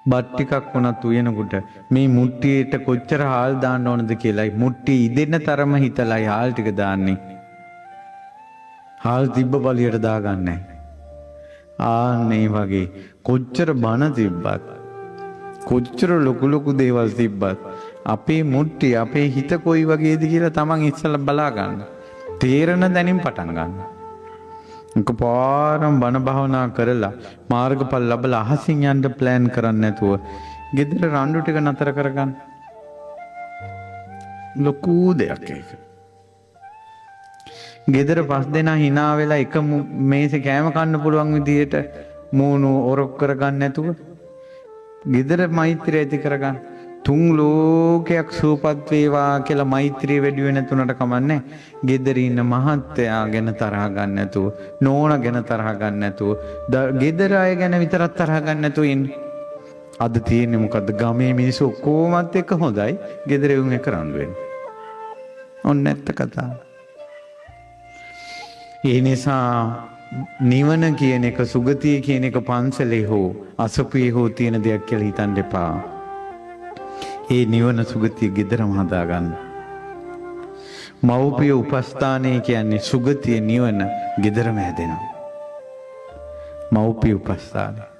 බත් ටිකක් වුණත් උයනකොට මේ මුට්ටියට කොච්චර හාල් දාන්න ඕනද කියලායි මුට්ටිය ඉදෙන්න තරම හිතලායි හාල් ටික දාන්නේ. හාල් තිබ්බ බලියට දාගන්නේ. ආන්නේ වගේ කොච්චර බන තිබ්බත් කොච්චර ලොකු ලොකු දේවල් තිබ්බත් අපේ මුට්ටිය අපේ හිත කොයි වගේද කියලා තමන් ඉස්සෙල්ලා බලා ගන්න. තේරෙන දැනින් පටන් ගන්න. එකපාරම බණ භාවනා කරලා මාර්ගඵල ලැබලා අහසින් යන්න ප්ලෑන් කරන්නේ නැතුව ගෙදර රණ්ඩු ටික නතර කරගන්න. ලොකු දෙයක් ඒක. ගෙදර පස් දෙනා hina වෙලා එක මේසේ කෑම කන්න පුළුවන් විදියට මූණු ඔරොක් කරගන්න නැතුව ගෙදර මෛත්‍රිය ඇති කරගන්න. තුන් ලෝකයක් සූපත් වේවා කියලා මෛත්‍රිය වැඩි වෙන තුනට කමන්නේ. ගෙදර ඉන්න මහත්තයා ගැන තරහ ගන්න නැතුව, නෝනා ගැන තරහ ගන්න නැතුව, ගෙදර අය ගැන විතරක් තරහ ගන්න නැතුව ඉන්න. අද තියෙන්නේ මොකද්ද? ගමේ මිනිස්සු ඔක්කොමත් එක්ක හොඳයි. ගෙදර වුන් එක රණ්ඩු වෙන්නේ. ඔන්න නැත්ත කතාව. ඒ නිසා නිවන කියන එක සුගතිය කියන එක පන්සලේ හෝ අසපුවේ හෝ තියෙන දෙයක් කියලා හිතන්න එපා. ඒ නිවන සුගතිය ගෙදරම හදාගන්න. මව්පිය උපස්ථානය කියන්නේ සුගතිය නිවන ගෙදරම හැදෙනවා. මව්පිය උපස්ථානය